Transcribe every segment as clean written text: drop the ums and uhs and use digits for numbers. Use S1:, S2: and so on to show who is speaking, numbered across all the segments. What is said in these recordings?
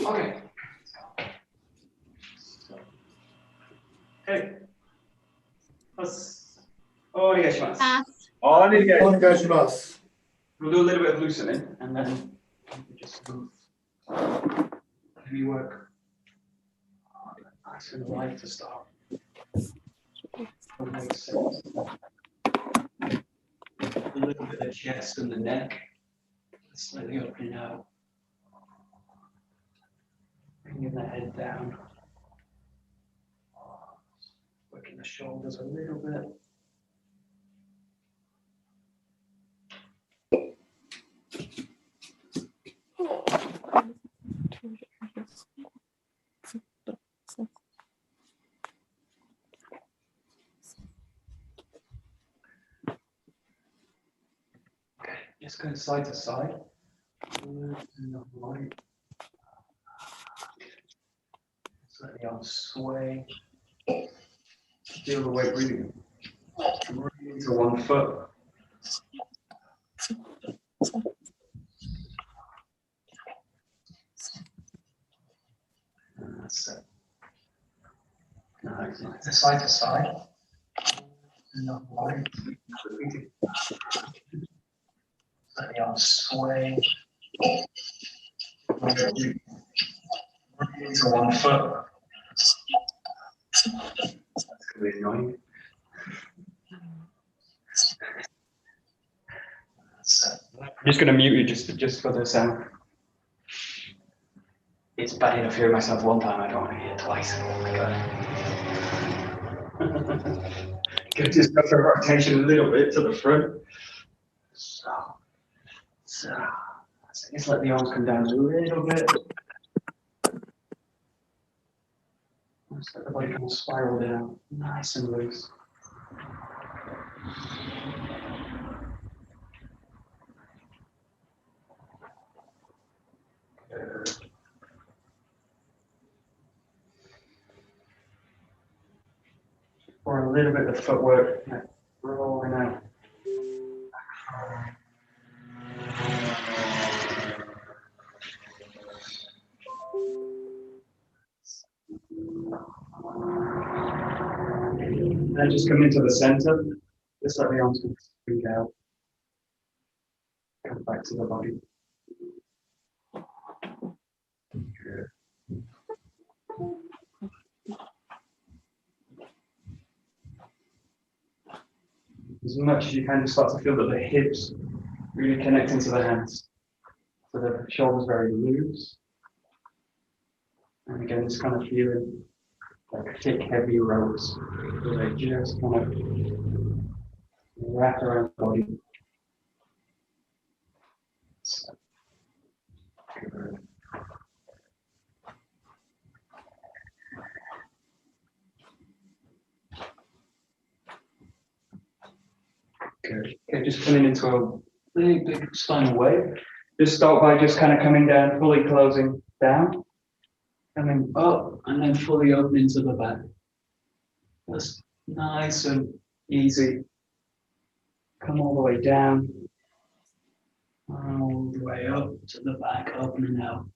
S1: Okay. Hey. Oh, yes, yes. We'll do a little bit of loosening and then we just move. Heavy work. Nice and light to start. That makes sense. A little bit of chest and the neck. Slightly up and out. Bringing the head down. Working the shoulders a little bit. Okay, just going side to side. Right. Just let the arms sway. Feel the weight really to one foot. That's it. Nice. Side to side. Right. Let the arms sway. To one foot. That's going to be annoying. I'm just going to mute you just for the sound. It's bad enough hearing myself one time, I don't want to hear it twice. Oh my god. Can just go for a rotation a little bit to the front. So just let the arms come down a little bit. Just let the body kind of spiral down, nice and loose. Good. Or a little bit of footwork, rolling out. And just come into the center. Just let the arms squeeze out. Come back to the body. Good. As much as you can, just start to feel that the hips really connect into the hands. So the shoulders very loose. And again, just kind of feeling like thick, heavy ropes. So they just kind of wrap around the body. So, good. Good. Okay, just coming into a big spinal wave. Just start by just kind of coming down, fully closing down, coming up, and then fully opening to the back. Just nice and easy. Come all the way down, all the way up to the back, opening out.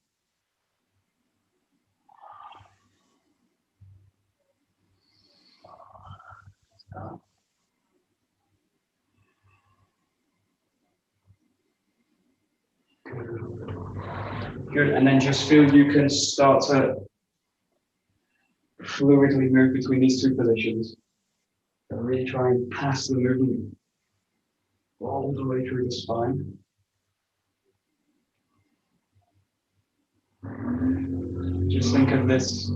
S1: Good, and then just feel you can start to fluidly move between these two positions. So really try and pass the movement all the way through the spine. Just think of this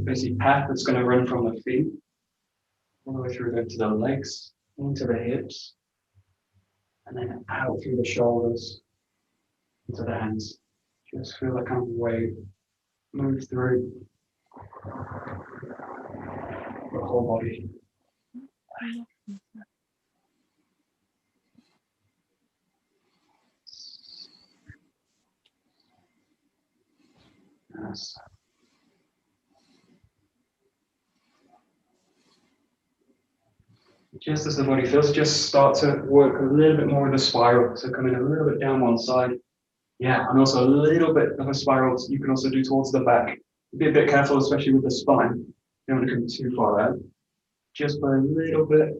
S1: basic path that's going to run from the feet all the way through to the legs, into the hips, and then out through the shoulders, into the hands. Just feel that kind of wave move through the whole body. Yes. Just as the body feels, just start to work a little bit more with the spiral. So coming a little bit down one side, Yeah, and also a little bit of a spiral you can also do towards the back. Be a bit careful, especially with the spine. You don't want to come too far out. Just by a little bit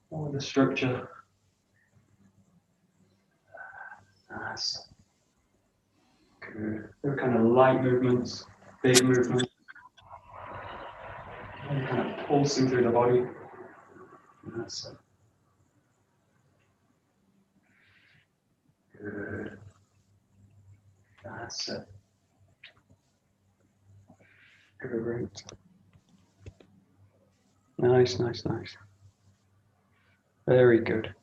S1: more the structure. Nice. Good. They're kind of light movements, big movements. And kind of pulsing through the body. That's it. Good. That's it. Great. Nice, nice, nice. Very good.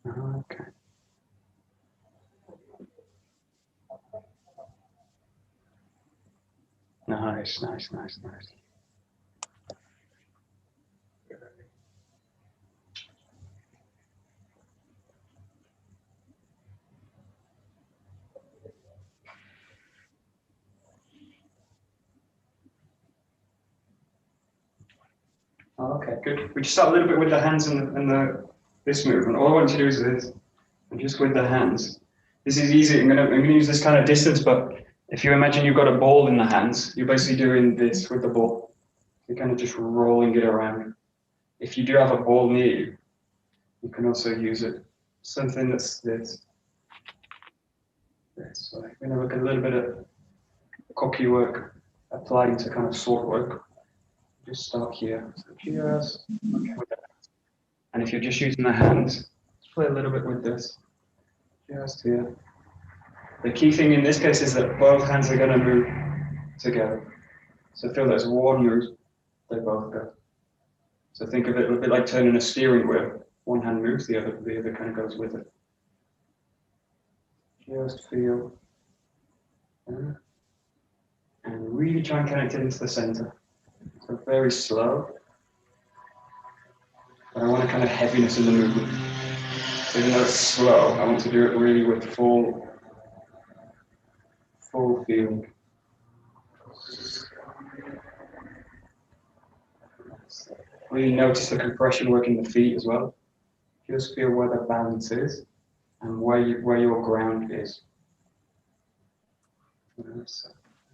S1: Okay. Nice, nice, nice, nice. Okay, good. We just start a little bit with the hands and this movement. All I want you to do is this, and just with the hands. This is easy. I'm gonna use this kind of distance, but if you imagine you've got a ball in the hands, you're basically doing this with the ball. You're kind of just rolling it around. If you do have a ball near you, you can also use it. Something that's this. So we're gonna look at a little bit of KOKYU work applying to kind of sword work. Just start here. So just okay with that. And if you're just using the hands, just play a little bit with this. Just here. The key thing in this case is that both hands are going to move together. So feel there's one move, they both go. So think of it a bit like turning a steering wheel. One hand moves, the other kind of goes with it. Just feel. And really try and connect it into the center. So very slow. But I want a kind of heaviness in the movement. So even though it's slow, I want to do it really with full feeling. Really notice the compression work in the feet as well. Just feel where the balance is and where your ground is.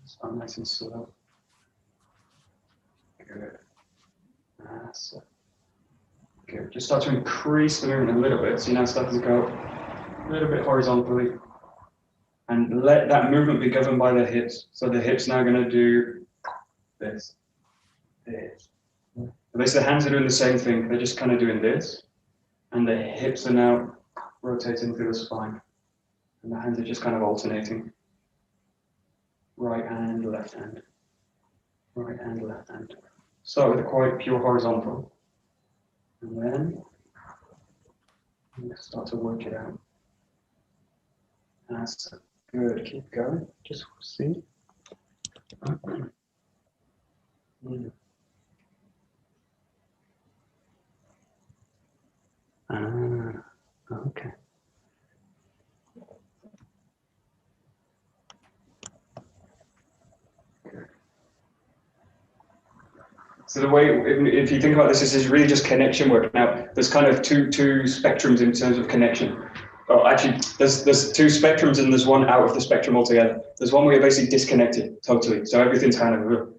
S1: So nice and slow. Good. That's it. Good. Just start to increase the movement a little bit. So you're now starting to go a little bit horizontally. And let that movement be governed by the hips. So the hips now are going to do this. This. At least the hands are doing the same thing. They're just kind of doing this. And the hips are now rotating through the spine. And the hands are just kind of alternating. Right hand, left hand. Right hand, left hand. Start with a quite pure horizontal. And then start to work it out. That's good. Keep going. Just see. Okay. So the way, if you think about this is really just connection work. Now, there's kind of two spectrums in terms of connection. Well, actually, there's two spectrums and there's one out of the spectrum altogether. There's one where you're basically disconnected totally. So everything's kind of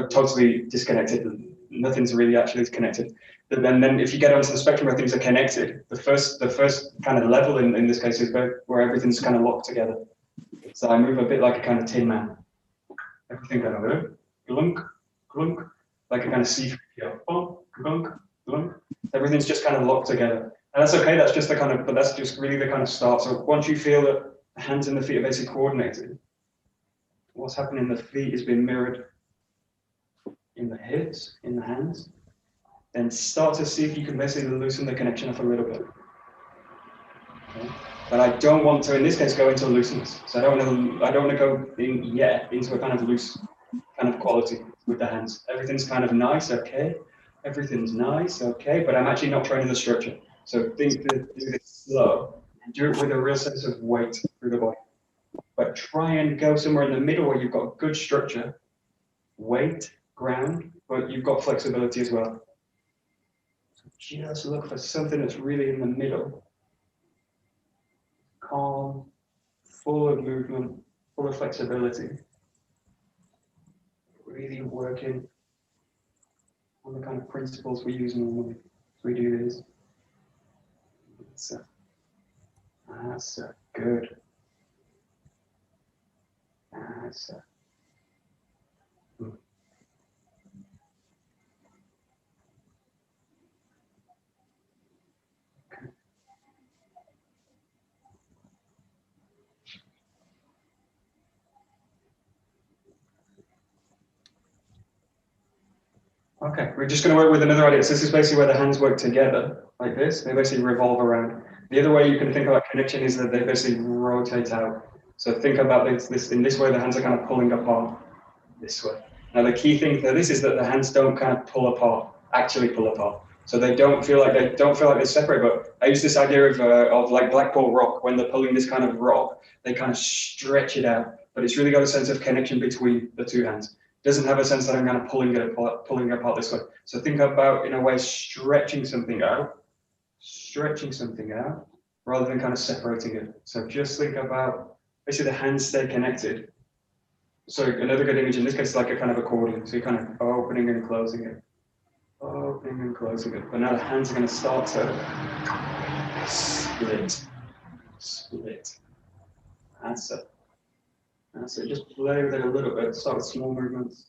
S1: totally disconnected. Nothing's really actually connected. But then if you get onto the spectrum where things are connected, the first kind of level in this case is where everything's kind of locked together. So I move a bit like a kind of tin man. Everything kind of glunk, glunk, like a kind of C3PO. Glunk, glunk, glunk. Everything's just kind of locked together. And that's okay, that's just the kind of, but that's just really the kind of start. So once you feel that the hands and the feet are basically coordinated, what's happening in the feet is being mirrored in the hips, in the hands. Then start to see if you can basically loosen the connection up a little bit. Okay. But I don't want to, in this case, go into looseness. So I don't want to go in yet into a kind of loose kind of quality with the hands. Everything's kind of nice, okay. Everything's nice, okay. But I'm actually not training the structure. So do this slow and do it with a real sense of weight through the body. But try and go somewhere in the middle where you've got good structure, weight, ground, but you've got flexibility as well. just look for something that's really in the middle. Calm, full of movement, full of flexibility. Really working on the kind of principles we use normally as we do this. That's good. That's okay, we're just going to work with another idea. So this is basically where the hands work together, like this. They basically revolve around. The other way you can think about connection is that they basically rotate out. So think about this in this way, the hands are kind of pulling apart this way. Now the key thing for this is that the hands don't kind of pull apart, actually pull apart. So they don't feel like they're separate. But I use this idea of like Blackpool rock. When they're pulling this kind of rock, they kind of stretch it out. But it's really got a sense of connection between the two hands. Doesn't have a sense that I'm kind of pulling it apart this way. So think about, in a way, stretching something out, rather than kind of separating it. So just think about, basically the hands stay connected. So another good image in this case is like a kind of accordion. So you're kind of opening and closing it, opening and closing it. But now the hands are going to start to split. That's it. That's it. Just play with it a little bit. Start with small movements.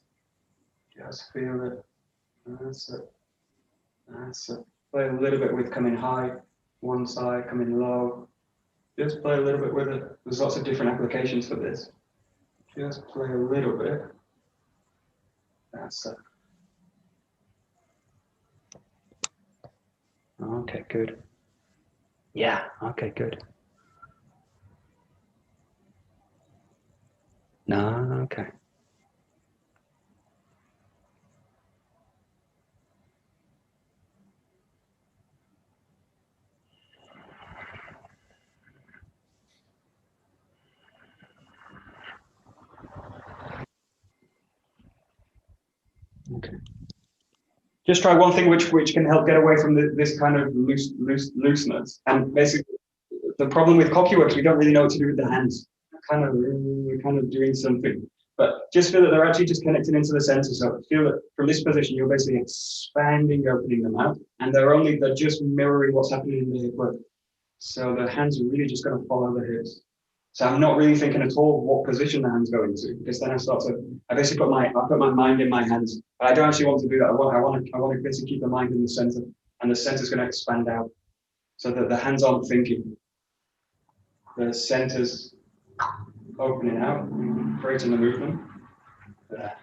S1: Just feel it. That's it. That's it. Play a little bit with coming high, one side, coming low. Just play a little bit with it. There's lots of different applications for this. Just play a little bit. That's it. Okay, good. Yeah, okay, good. No, okay. Okay. Just try one thing which can help get away from this kind of looseness. And basically, the problem with KOKYU works, we don't really know what to do with the hands. We're kind of doing something, but just feel that they're actually just connected into the center. So feel that from this position, you're basically expanding, opening them out, and they're just mirroring what's happening in the hip work. So the hands are really just going to follow the hips. So I'm not really thinking at all what position the hands go into, because then I basically put my mind in my hands. But I don't actually want to do that. I want to basically keep the mind in the center, and the center is going to expand out, so that the hands aren't thinking. The center's opening out, creating the movement. There.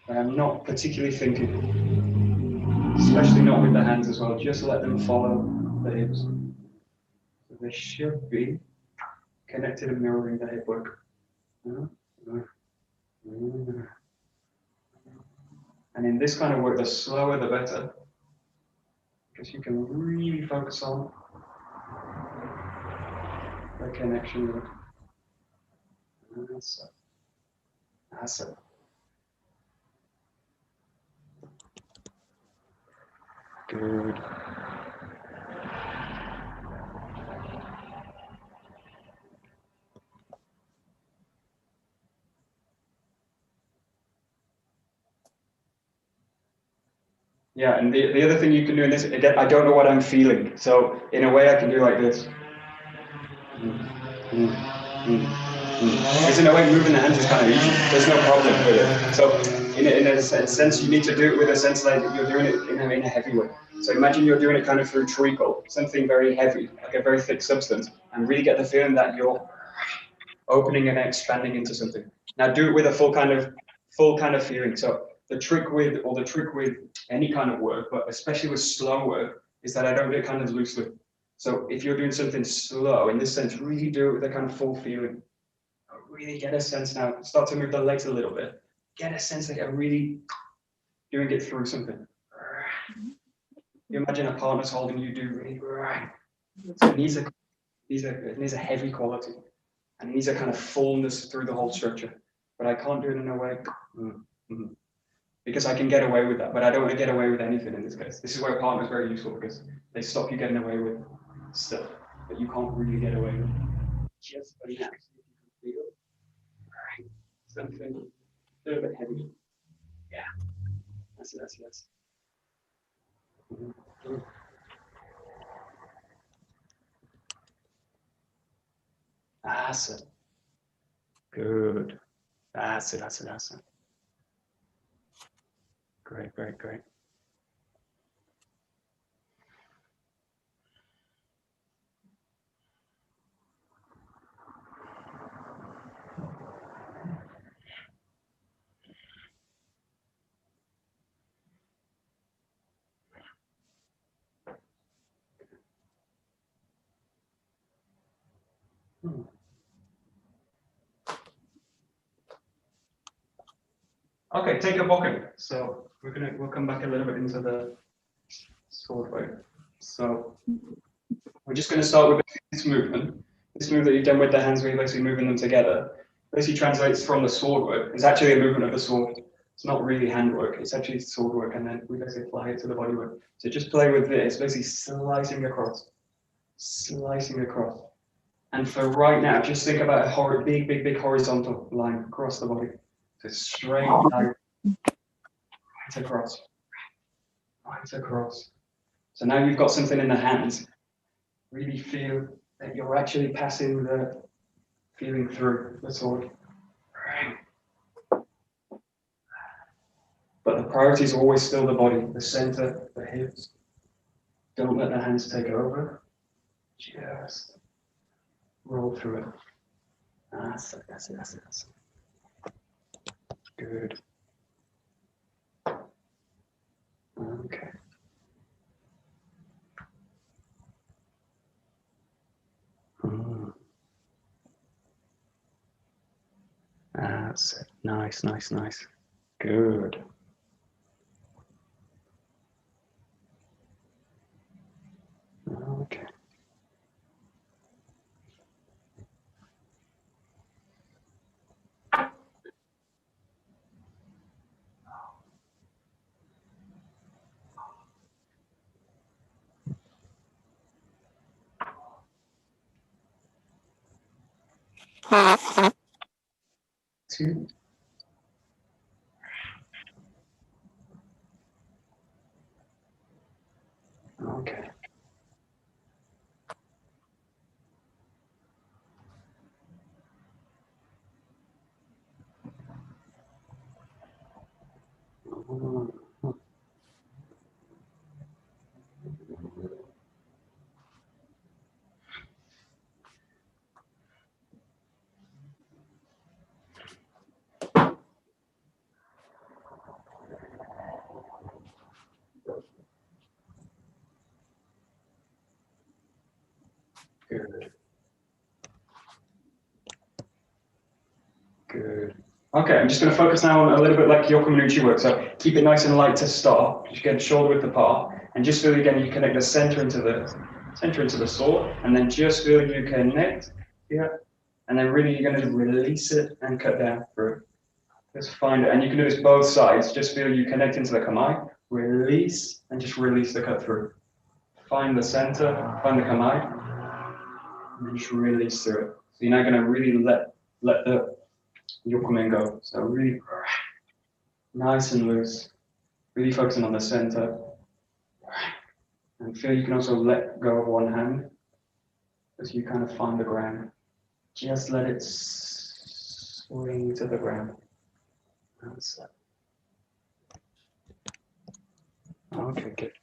S1: But I'm not particularly thinking, especially not with the hands as well. Just let them follow the hips. So they should be connected and mirroring the hip work. And in this kind of work, the slower the better, because you can really focus on the connection work. That's it. Good. Yeah, and the other thing you can do in this, again, I don't know what I'm feeling. So in a way I can do like this. Because in a way moving the hands is kind of easy. There's no problem with it. So in a sense, you need to do it with a sense like you're doing it in a heavy way. So imagine you're doing it kind of through treacle, something very heavy, like a very thick substance, and really get the feeling that you're opening and expanding into something. Now do it with a full kind of feeling. So the trick with any kind of work, but especially with slow work, is that I don't do it kind of loosely. So if you're doing something slow, in this sense, really do it with a kind of full feeling. Really get a sense now. Start to move the legs a little bit. Get a sense that you're really doing it through something. You imagine a partner's holding you, do really. It needs a heavy quality, and it needs a kind of fullness through the whole structure. But I can't do it in a way. because I can get away with that, but I don't want to get away with anything in this case. This is where a partner is very useful because they stop you getting away with stuff that you can't really get away with. Just for now, see if you can feel. All right, something a little bit heavy. Yeah, that's it. That's it. Good. That's it. Great. Okay, take a bokken. So we'll come back a little bit into the sword way. So we're just going to start with this movement. This move that you've done with the hands, where you're basically moving them together, basically translates from the sword work. It's actually a movement of the sword. It's not really handwork. It's actually sword work, and then we basically apply it to the body work. So just play with this, basically slicing across. And for right now, just think about a big horizontal line across the body. So straight down, right across. So now you've got something in the hands. Really feel that you're actually passing the feeling through the sword. But the priority is always still the body, the center, the hips. Don't let the hands take over. Just roll through it. That's it. Good. Okay. That's it. Nice. Good. Okay. Two. Okay. Good. Okay, I'm just going to focus now on a little bit like Kyokuminuchi work. So keep it nice and light to start. Just get shoulder width apart, and just feel again you connect the center into the sword, and then just feel you connect here, and then really you're going to release it and cut down through. Just find it, and you can do this both sides. Just feel you connect into the kamae, release, and just release the cut through. Find the center, find the kamae, and then just release through it. So you're now going to really let the yokumen go. So really nice and loose. Really focusing on the center. And feel you can also let go of one hand as you kind of find the ground. Just let it swing to the ground. That's it. Okay, good.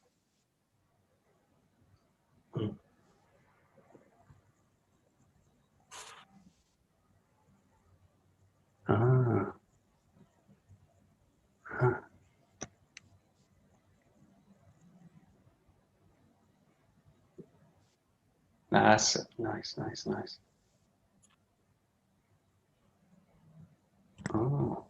S1: Ah. Huh. That's it. Nice. Oh.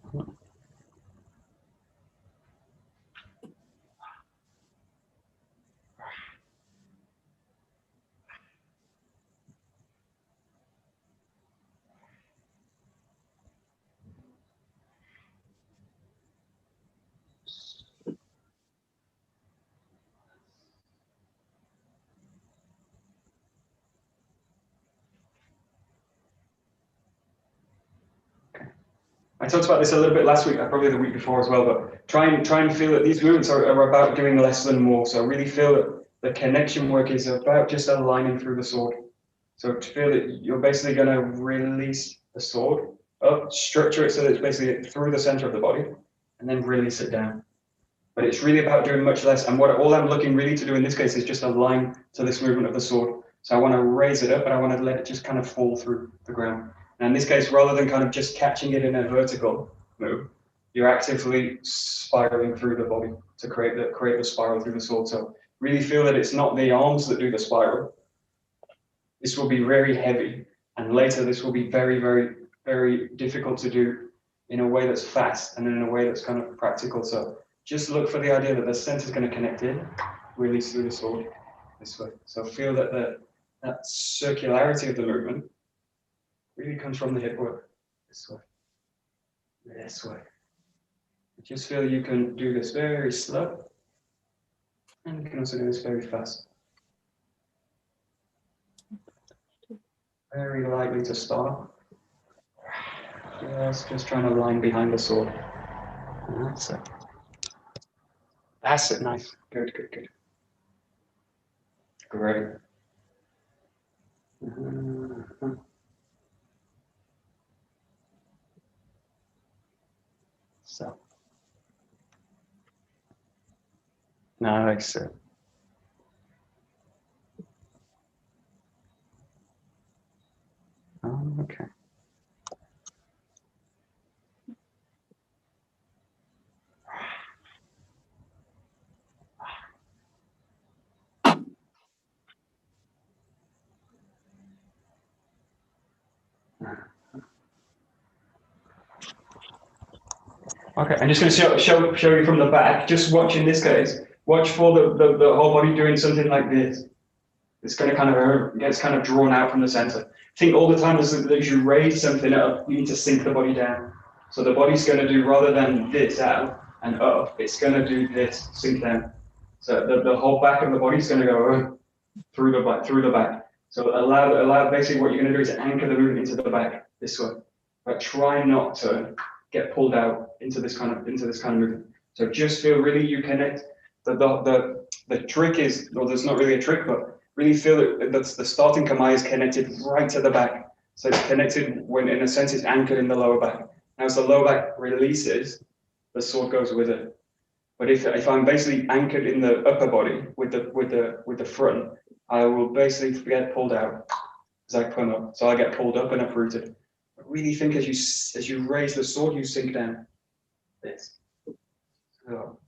S1: talked about this a little bit last week, probably the week before as well, but try and feel that these movements are about doing less than more. So really feel that the connection work is about just aligning through the sword. So to feel that you're basically going to release the sword up, structure it so that it's basically through the center of the body, and then release it down. But it's really about doing much less. And all I'm looking really to do in this case is just align to this movement of the sword. So I want to raise it up, and I want to let it just kind of fall through the ground. And in this case, rather than kind of just catching it in a vertical move, you're actively spiraling through the body to create the spiral through the sword. So really feel that it's not the arms that do the spiral. This will be very heavy, and later this will be very, very, very difficult to do in a way that's fast and in a way that's kind of practical. So just look for the idea that the center is going to connect in, release through the sword this way. So feel that that circularity of the movement really comes from the hip work this way, this way. Just feel you can do this very slow, and you can also do this very fast. Very lightly to start. Just trying to line behind the sword. That's it. That's it. Nice. Good, good, good. Great. So. Nice. Okay. Okay, I'm just going to show you from the back. Just watch in this case. Watch for the whole body doing something like this. It's going to kind of gets kind of drawn out from the center. Think all the time as you raise something up, you need to sink the body down. So the body's going to do, rather than this out and up, it's going to do this, sink down. So the whole back of the body is going to go through the back. So allow basically what you're going to do is anchor the movement into the back this way. But try not to get pulled out into this kind of movement. So just feel really you connect. The trick is, well, there's not really a trick, but really feel that the starting kamae is connected right to the back. So it's connected when, in a sense, it's anchored in the lower back. Now, as the lower back releases, the sword goes with it. But if I'm basically anchored in the upper body with the front, I will basically get pulled out as I come up. So I get pulled up and uprooted. But really think as you raise the sword, you sink down. This. So,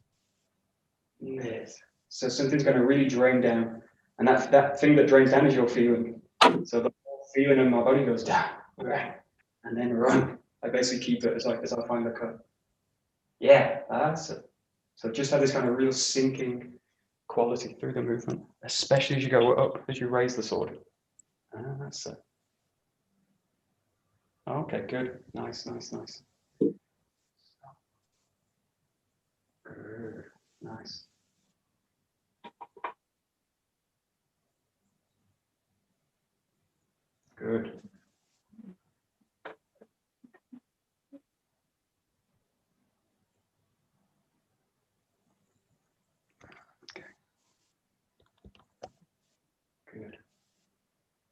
S1: this. So something's going to really drain down. And that thing that drains down is your feeling. So the whole feeling of my body goes down, and then run. I basically keep it as I find the cut. Yeah, that's it. So just have this kind of real sinking quality through the movement, especially as you go up, as you raise the sword. That's it. Okay, good. Nice, nice, nice. Good. Nice. Good. Okay. Good.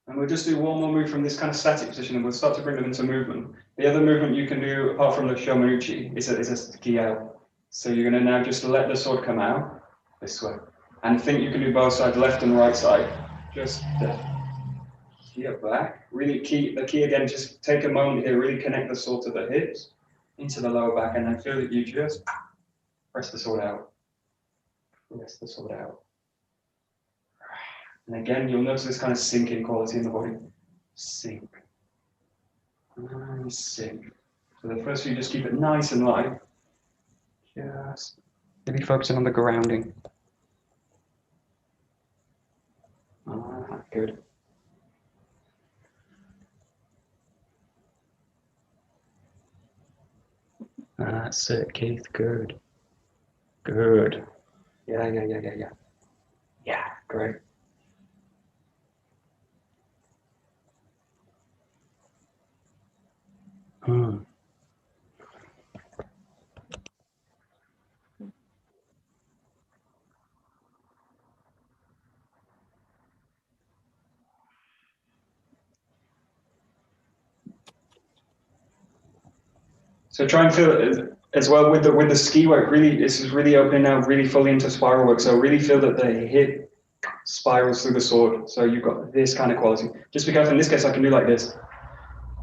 S1: And we'll just do one more move from this kind of static position, and we'll start to bring them into movement. The other movement you can do, apart from the Shomanuchi, is a Kiao. So you're going to now just let the sword come out this way. And think you can do both sides, left and right side. Just here back. Really the key again, just take a moment here, really connect the sword to the hips, into the lower back, and then feel that you just press the sword out. Press the sword out. And again, you'll notice this kind of sinking quality in the body. Sink. And sink. So the first few, just keep it nice and light. Just maybe focusing on the grounding. Good. That's it, Keith. Good. Good. Yeah. Yeah, great. So try and feel it as well with the ski work. Really, this is really opening now, really fully into spiral work. So really feel that the hip spirals through the sword. So you've got this kind of quality. Just be careful. In this case, I can do like this.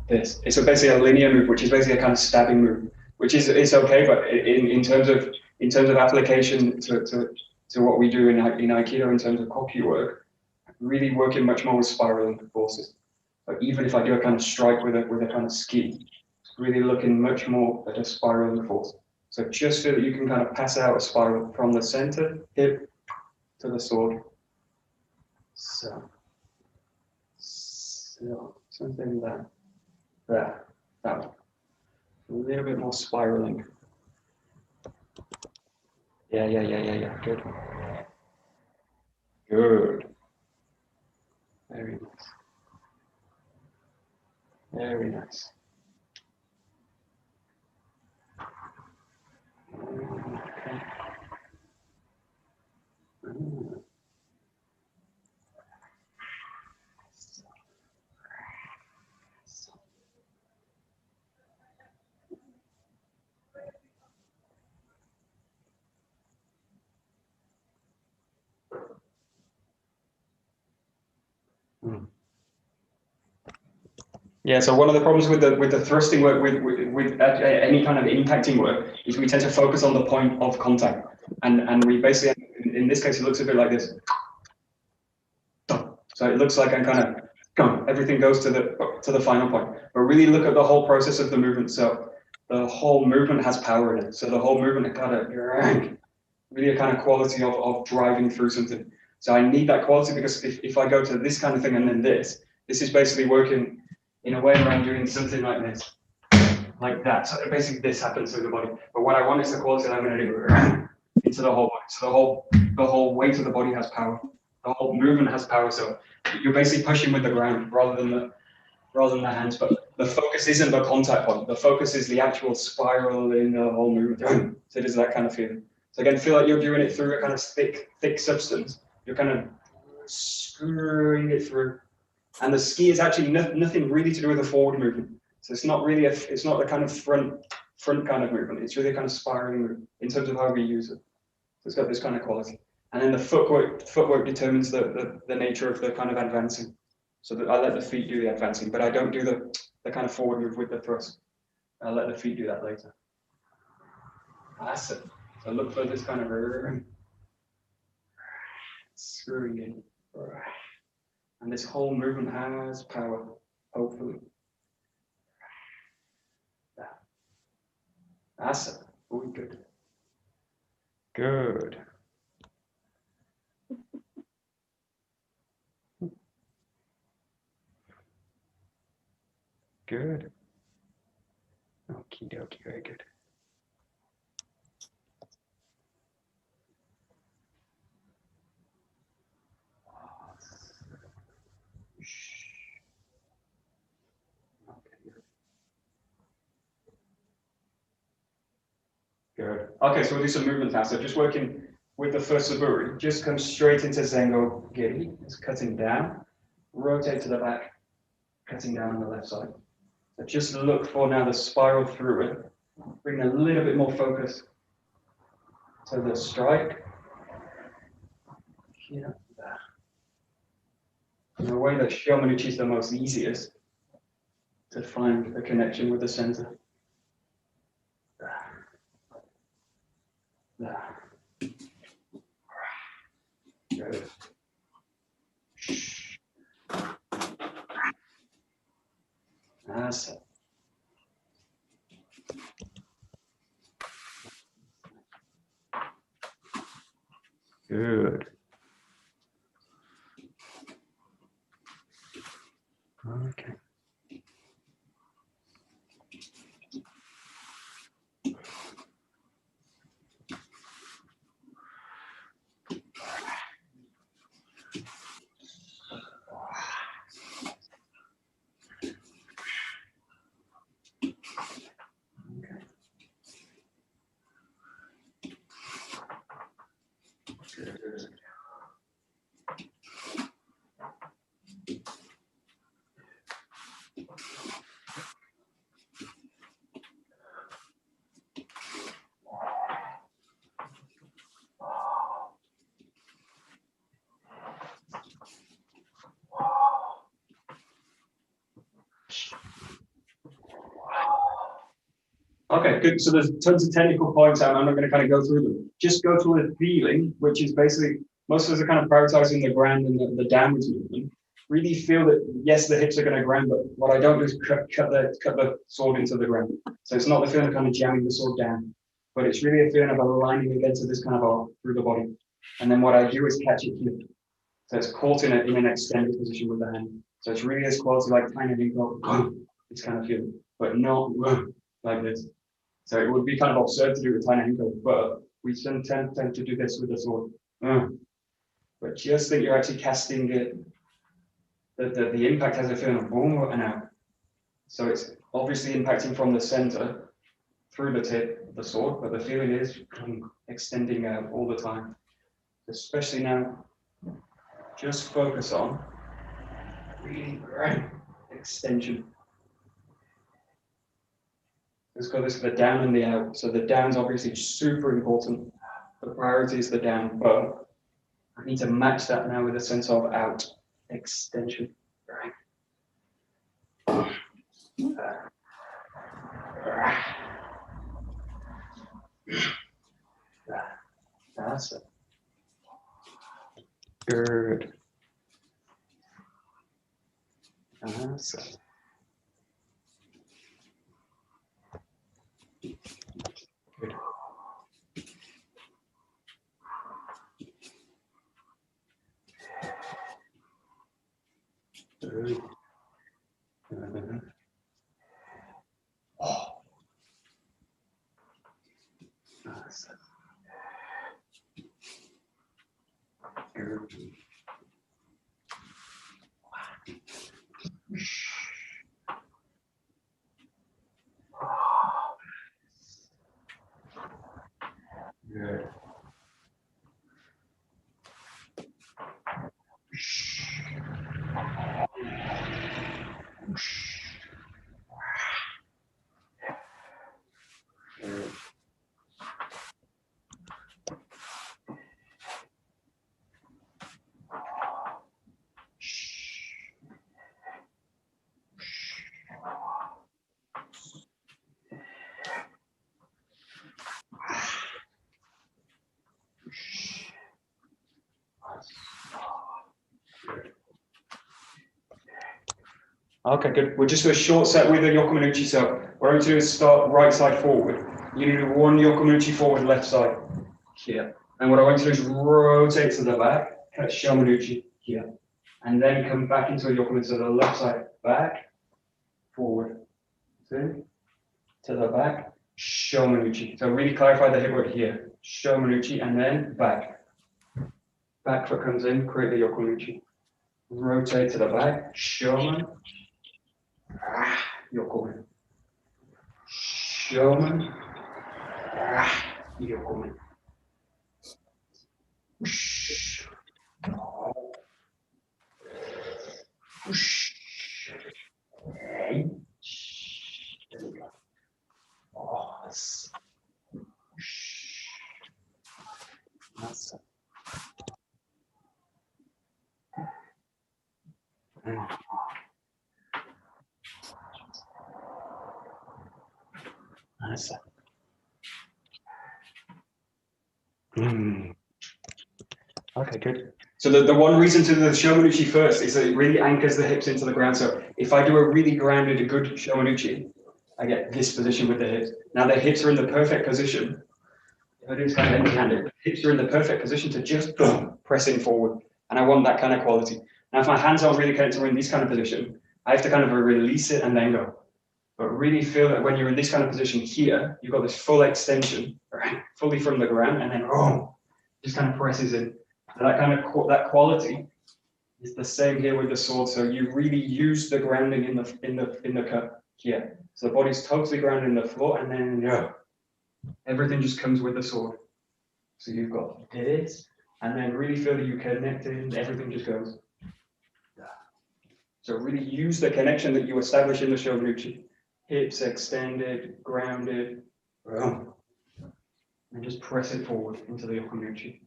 S1: This. It's basically a linear move, which is basically a kind of stabbing move, which is it's okay, but in terms of application to what we do in Aikido in terms of KOKYU work, really working much more with spiraling forces. But even if I do a kind of strike with a kind of ski, really looking much more at a spiraling force. So just so that you can kind of pass out a spiral from the center hip to the sword. So something like that. That one. A little bit more spiraling. Yeah. Good. Good. Very nice. Very nice. Okay. Yeah, so one of the problems with the thrusting work with any kind of impacting work is we tend to focus on the point of contact, and we basically in this case it looks a bit like this. So it looks like I'm kind of everything goes to the final point, but really look at the whole process of the movement. So the whole movement has power in it. So the whole movement kind of really a kind of quality of driving through something. So I need that quality because if I go to this kind of thing and then this is basically working in a way where I'm doing something like this, like that. So basically this happens through the body. But what I want is the quality that I'm going to do into the whole body. So the whole weight of the body has power. The whole movement has power. So you're basically pushing with the ground rather than the hands. But the focus isn't the contact point. The focus is the actual spiral in the whole movement. So it is that kind of feeling. So again, feel like you're doing it through a kind of thick substance. You're kind of screwing it through. And the ski is actually nothing really to do with the forward movement. So it's not really it's not the kind of front kind of movement. It's really a kind of spiraling movement in terms of how we use it. So it's got this kind of quality. And then the footwork determines the nature of the kind of advancing. So that I let the feet do the advancing, but I don't do the kind of forward move with the thrust. I'll let the feet do that later. That's it. So look for this kind of screwing in. And this whole movement has power, hopefully. That's it. Very good. Good. Good. Okie dokie, very good. Good. Okay, so we'll do some movements now. So just working with the first saburi, just come straight into Zengo Giri. Just cutting down, rotate to the back, cutting down on the left side. So just look for now the spiral through it. Bring a little bit more focus to the strike. Yeah. In a way that Shomanuchi is the most easiest to find a connection with the center. Good. That's it. Good. Okay.
S2: Okay, good. So there's tons of technical points. I'm not going to kind of go through them. Just go through the feeling, which is basically, most of us are kind of prioritizing the ground and the downwards movement. Really feel that, yes, the hips are going to ground, but what I don't do is cut the sword into the ground. So it's not the feeling of kind of jamming the sword down, but it's really a feeling of aligning against this kind of arc through the body. And then what I do is catch it here. So it's caught in an extended position with the hand. So it's really this quality like tiny ankle, this kind of feeling, but not like this. So it would be kind of absurd to do with tiny ankle, but we tend to do this with the sword. But just that you're actually casting it, the impact has a feeling of boom and out. So it's obviously impacting from the center through the tip of the sword, but the feeling is extending out all the time. Especially now, just focus on really extension. Let's go this the down and the out. So the down's obviously super important. The priority is the down, but I need to match that now with a sense of out extension. That's it. Good. That's it. Good. Good. Oh. That's it. Good. Good. Okay, good. We'll just do a short set with a yokomanuchi. So what we're going to do is start right side forward. You're going to do one yokomanuchi forward, left side here. And what I want to do is rotate to the back, catch shomanuchi here. And then come back into a yokomanuchi to the left side, back, forward, to the back, shomanuchi. So really clarify the hip work here. Shomanuchi and then back. Back foot comes in, create the yokomanuchi. Rotate to the back, shoman. Yokomen. Shoman. Yokomen. Okay, good. So the one reason to do the shomanuchi first is that it really anchors the hips into the ground. So if I do a really grounded, a good shomanuchi, I get this position with the hips. Now the hips are in the perfect position. If I do this kind of empty-handed, hips are in the perfect position to just press in forward. And I want that kind of quality. Now if my hands aren't really connected in this kind of position, I have to kind of release it and then go. But really feel that when you're in this kind of position here, you've got this full extension, right, fully from the ground, and then just kind of presses in. And that kind of that quality is the same here with the sword. So you really use the grounding in the cut here. So the body's totally grounded in the floor, and then everything just comes with the sword. So you've got this, and then really feel that you connect in. Everything just goes. So really use the connection that you establish in the shomanuchi. Hips extended, grounded, and just press it forward into the yokomanuchi.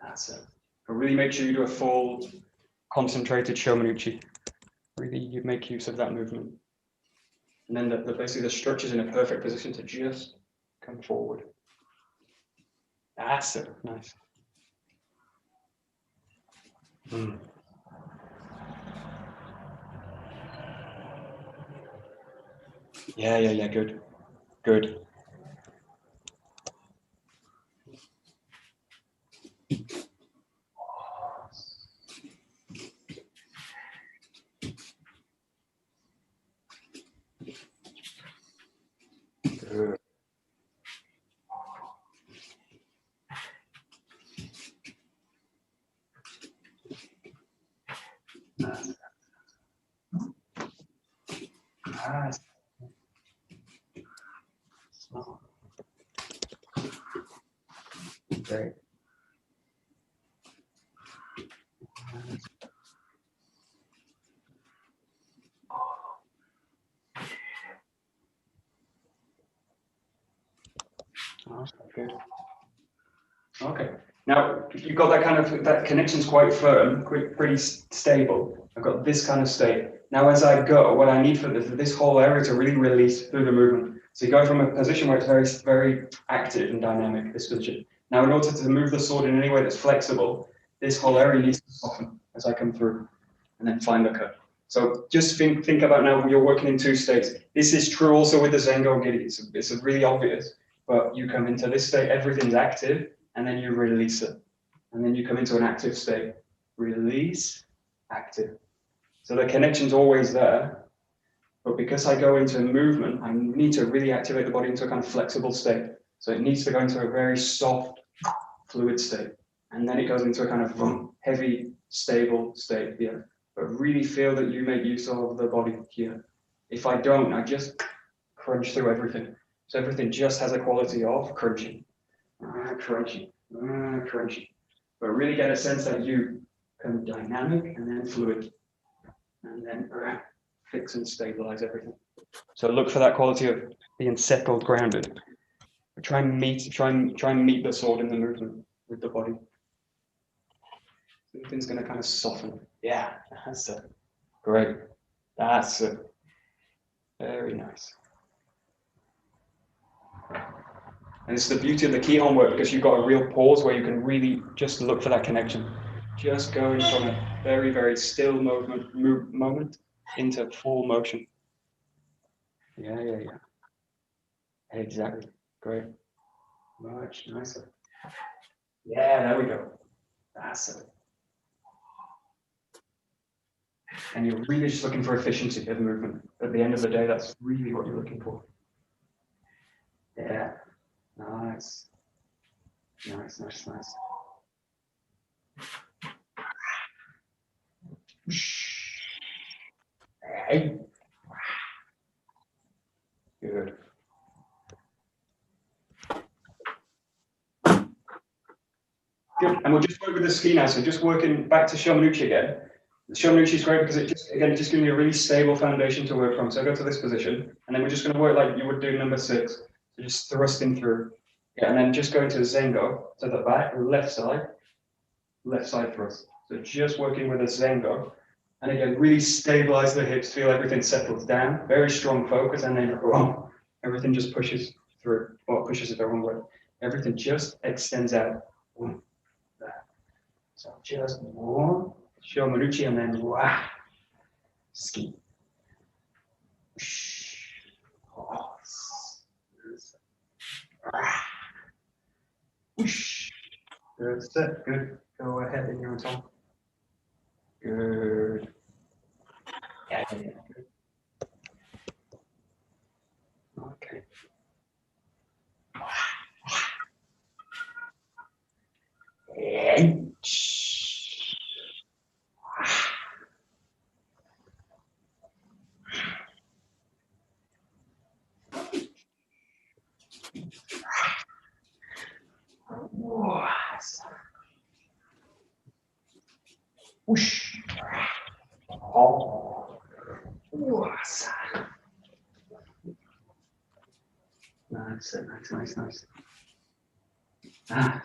S2: That's it. But really make sure you do a full, concentrated shomanuchi. Really, you make use of that movement. And then basically the structure's in a perfect position to just come forward. That's it. Nice. Yeah. Good. Good. Good. Nice. Great. Good. Okay. Now you've got that kind of, that connection's quite firm, pretty stable. I've got this kind of state. Now as I go, what I need for this whole area to really release through the movement. So you go from a position where it's very, very active and dynamic, this position. Now in order to move the sword in any way that's flexible, this whole area needs to soften as I come through and then find the cut. So just think about now you're working in two states. This is true also with the Zengo Giri. It's really obvious, but you come into this state, everything's active, and then you release it. And then you come into an active state. Release, active. So the connection's always there, but because I go into movement, I need to really activate the body into a kind of flexible state. So it needs to go into a very soft, fluid state. And then it goes into a kind of heavy, stable state here. But really feel that you make use of the body here. If I don't, I just crunch through everything. So everything just has a quality of crunching. Crunchy. But really get a sense that you come dynamic and then fluid. And then fix and stabilize everything. So look for that quality of being settled, grounded. Try and meet the sword in the movement with the body. Everything's going to kind of soften. Yeah, that's it. Great. That's it. Very nice. And it's the beauty of the keyhole work because you've got a real pause where you can really just look for that connection. Just going from a very, very still moment into full motion. Yeah. Exactly. Great. Much nicer. Yeah, there we go. That's it. And you're really just looking for efficiency of movement. At the end of the day, that's really what you're looking for. Yeah. Nice. Hey. Good. Good. And we'll just work with the ski now. So just working back to Shomanuchi again. The Shomanuchi is great because it just gives me a really stable foundation to work from. So I go to this position, and then we're just going to work like you would do number 6. So just thrusting through. Yeah, and then just going to Zengo, to the back, left side thrust. So just working with a Zengo. And again, really stabilize the hips, feel everything settles down, very strong focus, and then everything just pushes through, or pushes it the wrong way. Everything just extends out. So just one, Shomanuchi, and then ski. Good, set, good. Go ahead in your own time. Good. Yeah, good. Okay. Whoosh. Oh. Nice. Ah.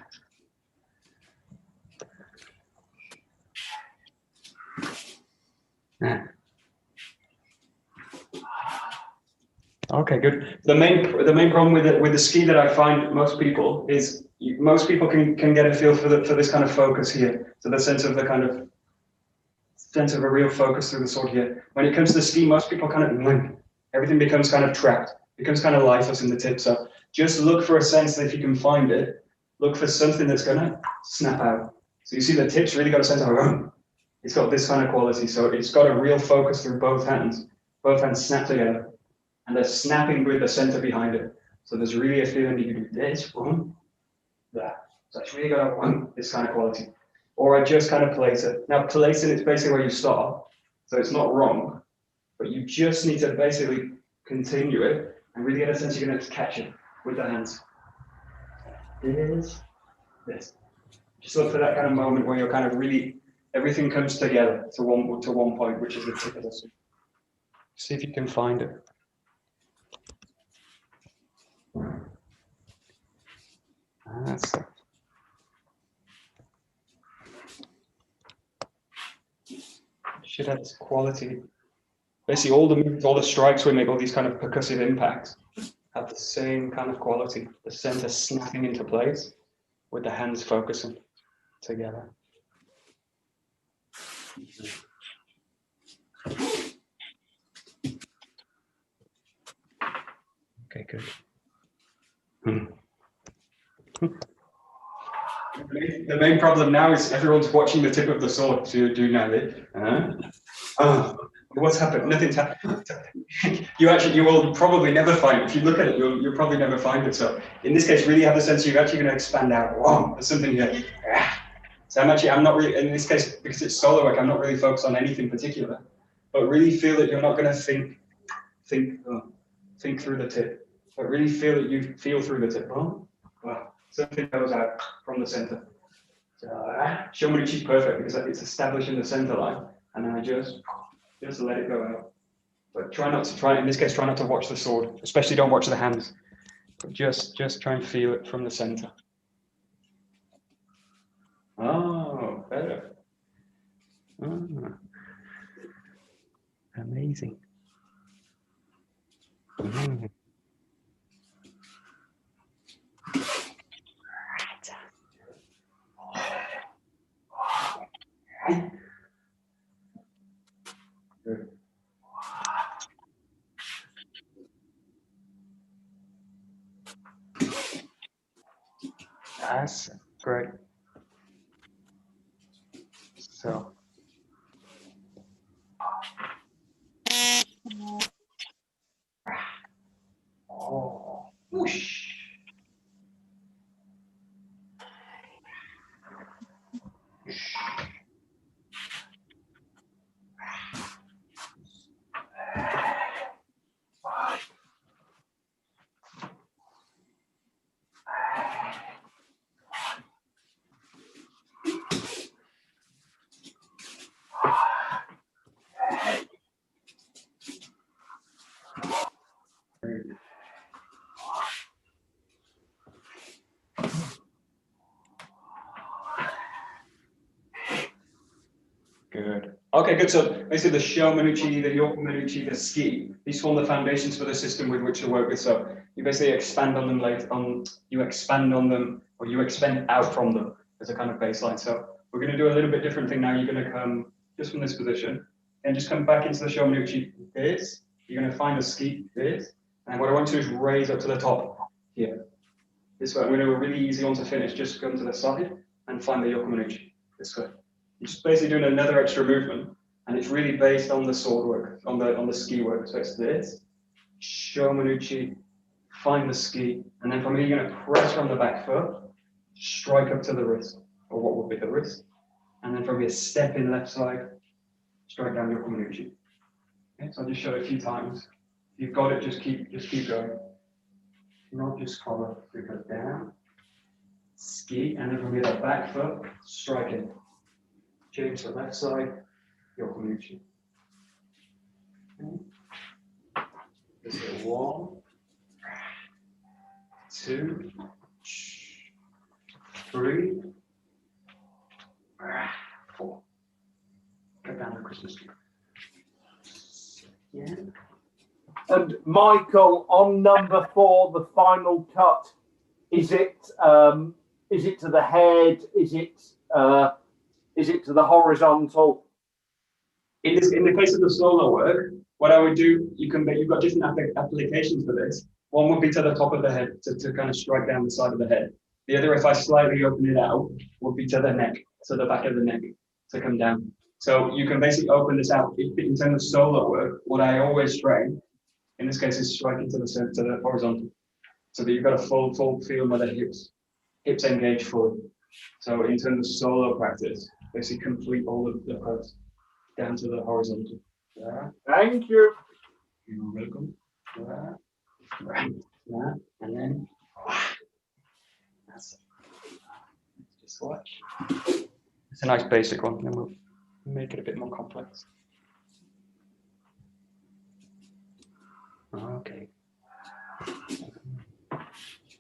S2: Okay, good. The main problem with the ski that I find most people is most people can get a feel for this kind of focus here. So the sense of a real focus through the sword here. When it comes to the ski, most people kind of limp. Everything becomes kind of trapped, becomes kind of lifeless in the tip. So just look for a sense that if you can find it, look for something that's gonna snap out. So you see the tip's really got a sense of it's got this kind of quality. So it's got a real focus through both hands. Both hands snap together. And they're snapping with the center behind it. So there's really a feeling you can do this, boom, that. So it's really got this kind of quality. Or I just kind of place it. Now placing it's basically where you start. So it's not wrong, but you just need to basically continue it and really get a sense you're going to catch it with the hands. This. Just look for that kind of moment where you're kind of really, everything comes together to one point, which is the tip of the sword. See if you can find it. That's it. Should have this quality. Basically, all the moves, all the strikes we make, all these kind of percussive impacts have the same kind of quality. The center snapping into place with the hands focusing together. Okay, good. The main problem now is everyone's watching the tip of the sword to do now. What's happened? Nothing's happened. You will probably never find it. If you look at it, you'll probably never find it. So in this case, really have the sense you're actually going to expand out. Wow, there's something here. So I'm not really, in this case, because it's solo work, I'm not really focused on anything particular, but really feel that you're not going to think through the tip, but really feel that you feel through the tip. Wow, something goes out from the center. So Shomanuchi is perfect because it's establishing the center line, and then I just let it go out. But try not to watch the sword, especially don't watch the hands. But just try and feel it from the center. Oh, better. Oh, amazing. Mm. Good. That's great. So. Oh, whoosh. Good. Okay, good. So basically the Shomanuchi, the Yokomanuchi, the ski, these form the foundations for the system with which to work with. So you basically expand on them you expand on them, or you expand out from them as a kind of baseline. So we're going to do a little bit different thing now. You're going to come just from this position and just come back into the Shomanuchi this. You're going to find the ski this. And what I want to do is raise up to the top here. This way, I'm going to do a really easy one to finish. Just come to the side and find the Yokomanuchi this way. You're just basically doing another extra movement, and it's really based on the sword work, on the ski work. So it's this, Shomanuchi, find the ski, and then from here you're going to press from the back foot, strike up to the wrist, or what would be the wrist, and then from here step in left side, strike down Yokomanuchi. Okay, so I'll just show it a few times. If you've got it, just keep going. Not just collar, because down, ski, and then from here the back foot, strike in. Change to the left side, Yokomanuchi. Okay. This is 1, 2, 3, 4. Cut down the Christmas tree. Yeah.
S3: And Michael, on number 4, the final cut, is it to the head? Is it to the horizontal?
S2: In the case of the solo work, what I would do, you've got different applications for this. One would be to the top of the head to kind of strike down the side of the head. The other, if I slightly open it out, would be to the neck, to the back of the neck, to come down. So you can basically open this out. In terms of solo work, what I always train, in this case, is striking to the horizontal, so that you've got a full feel where the hips engage fully. So in terms of solo practice, basically complete all of the pose down to the horizontal. Yeah.
S3: Thank you.
S2: You're welcome. Yeah. Right. Yeah. And then that's just watch. It's a nice basic one, and then we'll make it a bit more complex. Okay.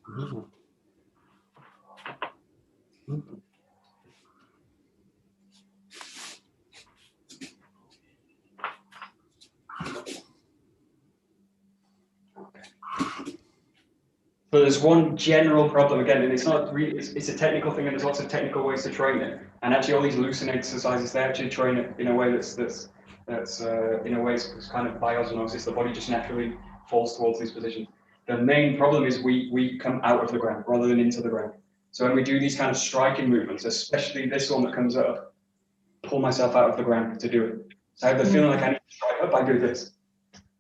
S2: Mm. Mm. So there's one general problem again, and it's not really, it's a technical thing, and there's lots of technical ways to train it. And actually, all these loosening exercises, they actually train it in a way that's in a way it's kind of by osmosis. The body just naturally falls towards these positions. The main problem is we come out of the ground rather than into the ground. So when we do these kind of striking movements, especially this one that comes up, pull myself out of the ground to do it. So I have the feeling like I need to strike up, I do this.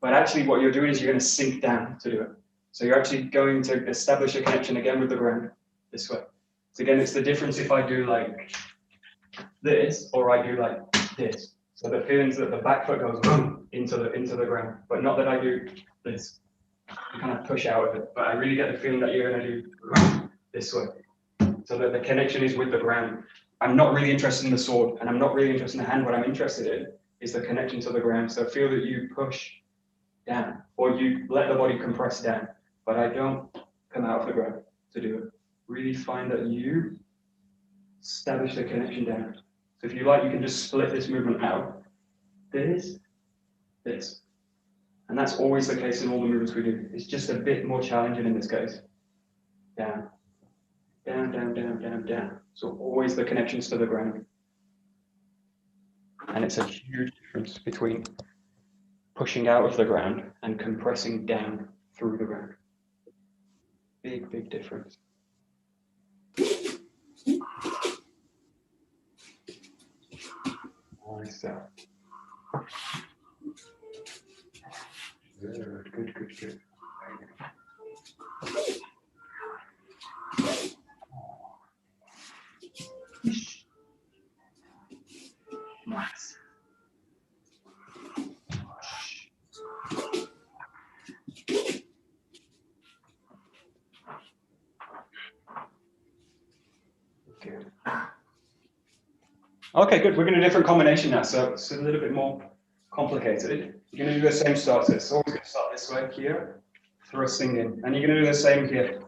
S2: But actually, what you're doing is you're going to sink down to do it. So you're actually going to establish a connection again with the ground this way. So again, it's the difference if I do like this or I do like this. So the feeling is that the back foot goes boom into the ground, but not that I do this. You kind of push out of it, but I really get the feeling that you're going to do this way. So that the connection is with the ground. I'm not really interested in the sword, and I'm not really interested in the hand. What I'm interested in is the connection to the ground. So feel that you push down, or you let the body compress down, but I don't come out of the ground to do it. Really find that you establish the connection down. So if you like, you can just split this movement out. This. And that's always the case in all the movements we do. It's just a bit more challenging in this case. Down, down, down, down, down, down. So always the connections to the ground. And it's a huge difference between pushing out of the ground and compressing down through the ground. Big, big difference. Nice stuff. Good, good, good, good. Nice. Good. Okay, good. We're going to do a different combination now, so it's a little bit more complicated. You're going to do the same start. So it's always going to start this way here, thrusting in, and you're going to do the same here,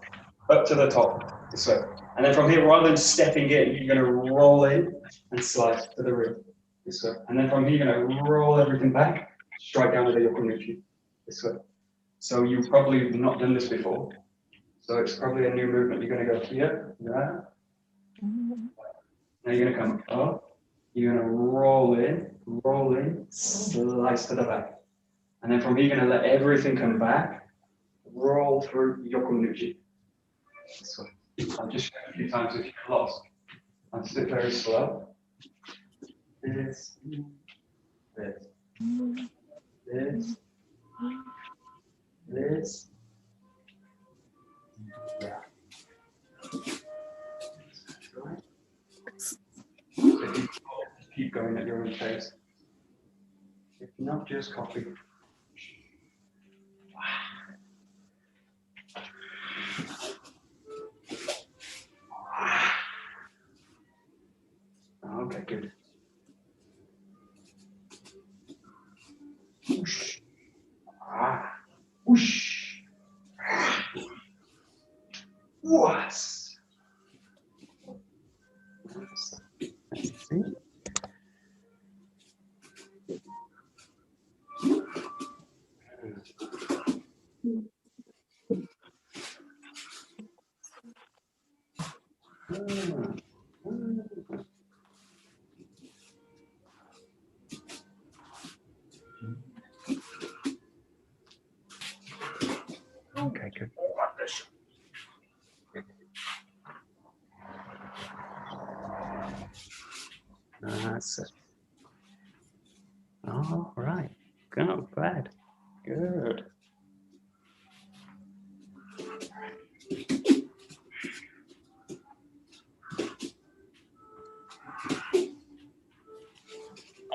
S2: up to the top, this way. And then from here, rather than stepping in, you're going to roll in and slide to the rear, this way. And then from here, you're going to roll everything back, strike down with the yokonuchi, this way. So you've probably not done this before. So it's probably a new movement. You're going to go here, yeah. Now you're going to come up. You're going to roll in, slice to the back. And then from here, you're going to let everything come back, roll through yokonuchi. This way. I'll just show you a few times if you're lost. I'll just do it very slow. This, this, this, this. Yeah. Right. So if you keep going at your own pace. If not, just copy. Okay, good. Whoosh. Whoosh. Was. See?
S1: That's all right. Not bad. Good.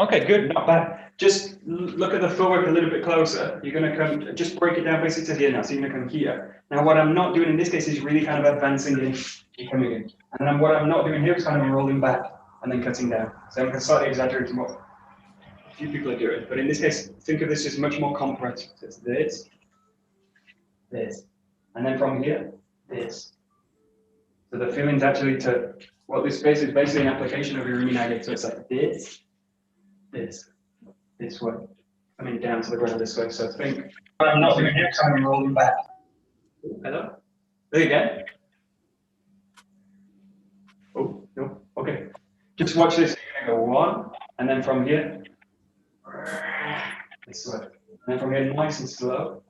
S1: Okay, good, not bad. Just look at the footwork a little bit closer. You're going to come, just break it down basically to here now. So you're going to come here. Now, what I'm not doing in this case is really kind of advancing in and coming in. And then what I'm not doing here is kind of rolling back and then cutting down. So I'm slightly exaggerating what a few people are doing. But in this case, think of this as much more compressed. So it's this, this. And then from here, this. So the feeling's actually to, what this space is basically an application of IRIMINAGE. So it's like this, this way, coming down to the ground this way. So think, what I'm not doing here is I'm rolling back. Hello? There you go. Oh, no, okay. Just watch this. You're gonna go one, and then from here, this way. And then from here, nice and slow,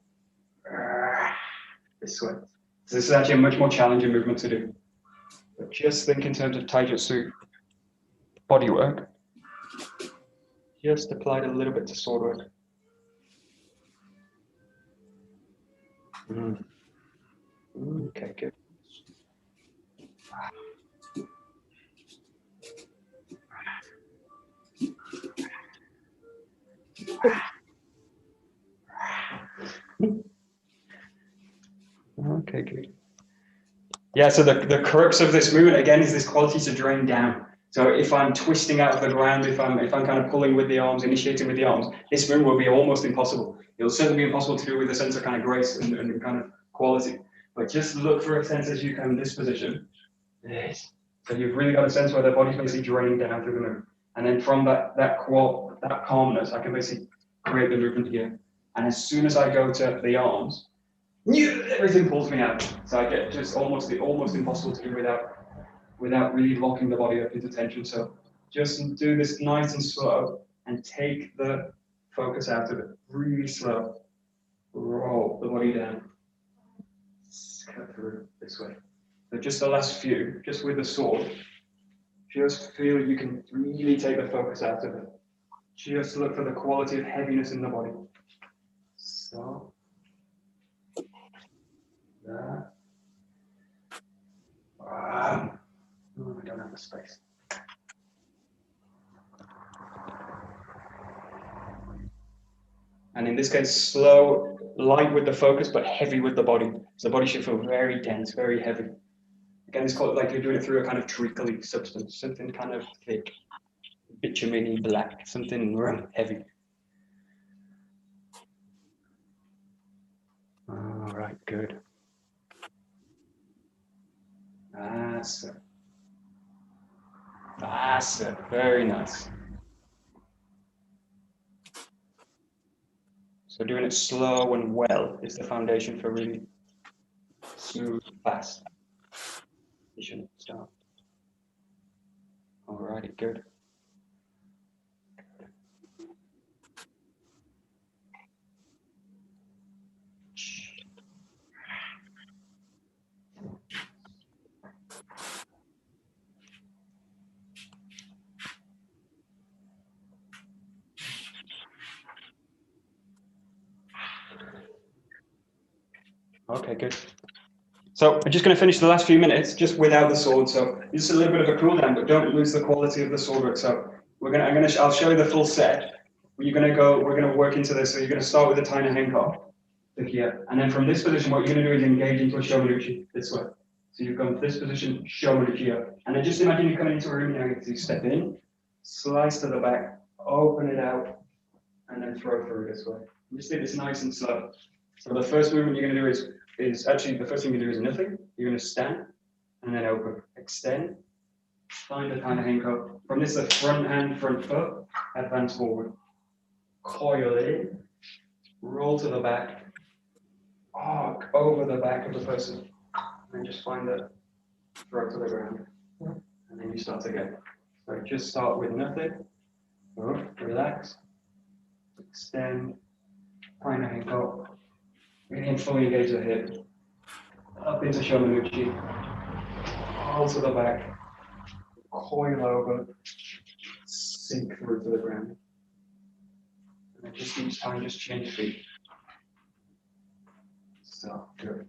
S1: this way. So this is actually a much more challenging movement to do. But just think in terms of taijutsu bodywork. Just applied a little bit to sword work. Okay, good. Okay, good. Yeah, so the crux of this movement again is this quality to drain down. So if I'm twisting out of the ground, if I'm kind of pulling with the arms, initiating with the arms, this movement will be almost impossible. It'll certainly be impossible to do with a sense of kind of grace and kind of quality. But just look for a sense as you come in this position. This. So you've really got a sense where the body's basically draining down through the movement. And then from that calmness, I can basically create the movement here. And as soon as I go to the arms, everything pulls me out. So I get just almost impossible to do without really locking the body up into tension. So just do this nice and slow and take the focus out of it. Really slow. Roll the body down. Cut through this way. So just the last few, just with the sword, just feel you can really take the focus out of it. Just look for the quality of heaviness in the body. So. That. Wow. Oh, I don't have the space. And in this case, slow, light with the focus, but heavy with the body. So the body should feel very dense, very heavy. Again, it's called like you're doing it through a kind of treacly substance, something kind of thick, bitumen-y black, something heavy. All right, good. That's it. That's it. Very nice. So doing it slow and well is the foundation for really smooth, fast. You shouldn't stop. Alrighty, good. Okay, good. So I'm just going to finish the last few minutes just without the sword. So just a little bit of a cool down, but don't lose the quality of the sword work. So I'll show you the full set. We're going to work into this. So you're going to start with a tiny henko to here. And then from this position, what you're going to do is engage into a shomanuchi this way. So you come to this position, shomanuchi here. And then just imagine you coming into a IRIMINAGE. So you step in, slice to the back, open it out, and then throw through this way. And just do this nice and slow. So the first movement you're going to do is actually the first thing you do is nothing. You're going to stand and then open, extend, find a kind of henko. From this, the front hand, front foot, advance forward, coil in, roll to the back, arc over the back of the person, and then just find the throw to the ground, and then you start again. So just start with nothing, relax, extend, find a henko. We can fully engage the hip, up into shomanuchi, all to the back, coil over,
S2: sink through to the ground. And then just each time, just change feet. So, good.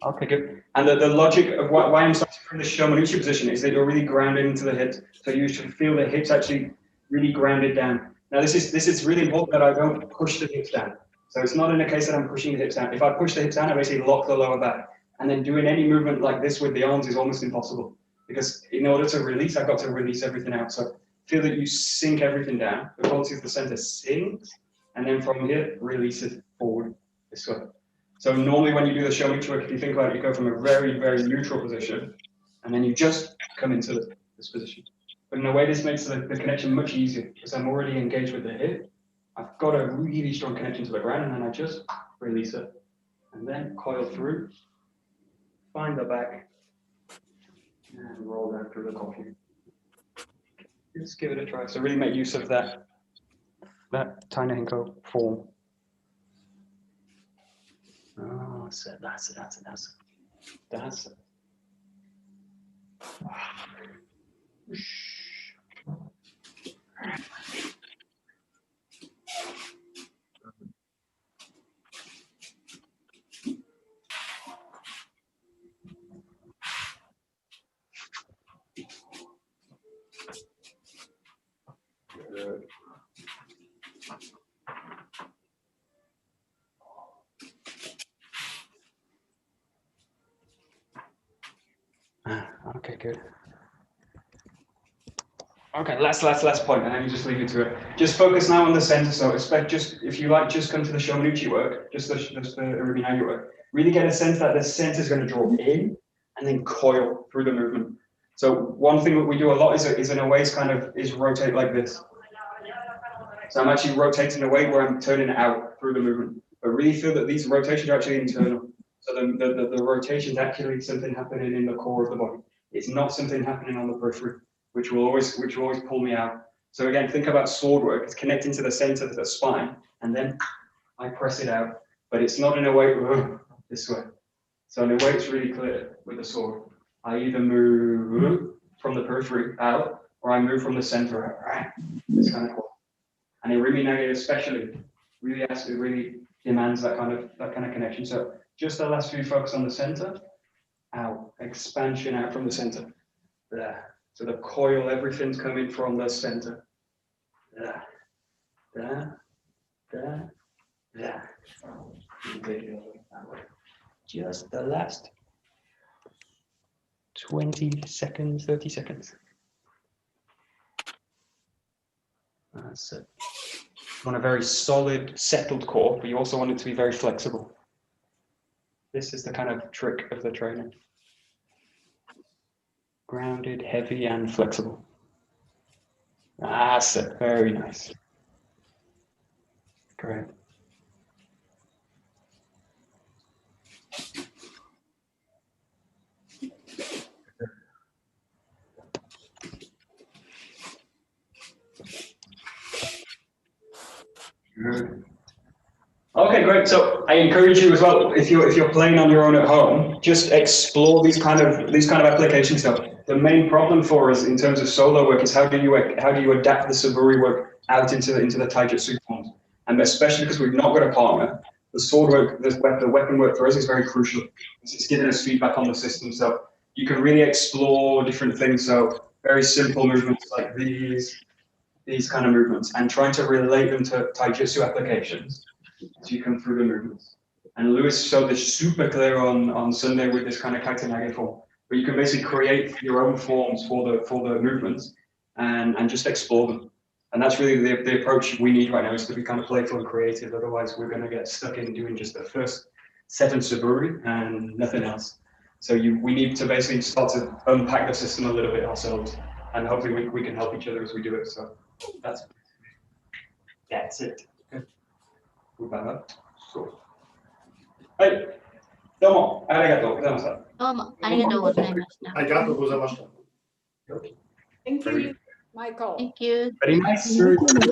S2: Okay, good. And the logic of why I'm starting from the Shomanuchi position is that you're really grounded into the hips. So you should feel the hips actually really grounded down. Now this is really important that I don't push the hips down. So it's not in a case that I'm pushing the hips down. If I push the hips down, I basically lock the lower back. And then doing any movement like this with the arms is almost impossible. Because in order to release, I've got to release everything out. So feel that you sink everything down. The quality of the center sinks. And then from here, release it forward this way. So normally when you do the Shomanuchi work, if you think about it, you go from a very, very neutral position, and then you just come into this position. But in a way, this makes the connection much easier because I'm already engaged with the hip. I've got a really strong connection to the ground, and then I just release it. And then coil through, find the back, and roll down through the KOKYU. Just give it a try. So really make use of that tiny hinko form. Oh, that's it. Good. Okay, good. Okay, last point, and then you just leave it to it. Just focus now on the center. So expect if you like, just come to the Shomanuchi work, just the IRIMINAGE work. Really get a sense that the center is going to draw in and then coil through the movement. So one thing that we do a lot is in a way is rotate like this. So I'm actually rotating away where I'm turning it out through the movement. But really feel that these rotations are actually internal. So the rotation is actually something happening in the core of the body. It's not something happening on the periphery, which will always pull me out. So again, think about sword work. It's connecting to the center of the spine, and then I press it out. But it's not in a way this way. So in a way, it's really clear with the sword. I either move from the periphery out, or I move from the center out. It's kind of cool. And IRIMINAGE especially really demands that kind of connection. So just the last few focus on the center, out, expansion out from the center. There. So the coil, everything's coming from the center. There. Just the last 20 seconds, 30 seconds. That's it. You want a very solid, settled core, but you also want it to be very flexible. This is the kind of trick of the training. Grounded, heavy, and flexible. That's it. Very nice. Great. Good. Okay, great. So I encourage you as well, if you're playing on your own at home, just explore these kind of application stuff. The main problem for us in terms of solo work is how do you adapt the Saburi work out into the taijutsu forms, and especially because we've not got a partner. The sword work, the weapon work for us is very crucial. It's giving us feedback on the system, so you can really explore different things. So very simple movements like these kind of movements, and trying to relate them to taijutsu applications as you come through the movements. And Lewis showed this super clear on Sunday with this kind of kaita form, where you can basically create your own forms for the movements and just explore them. And that's really the approach we need right now, is to be kind of playful and creative. Otherwise, we're going to get stuck in doing just the first 7 saburi and nothing else. So we need to basically start to unpack the system a little bit ourselves, and hopefully we can help each other as we do it. So that's it. Okay. So, はい。どうもありがとうございました。
S4: どうもありがとうございました。
S5: ありがとうございました。
S6: Thank you, Michael.
S4: Thank you.
S2: Very nice.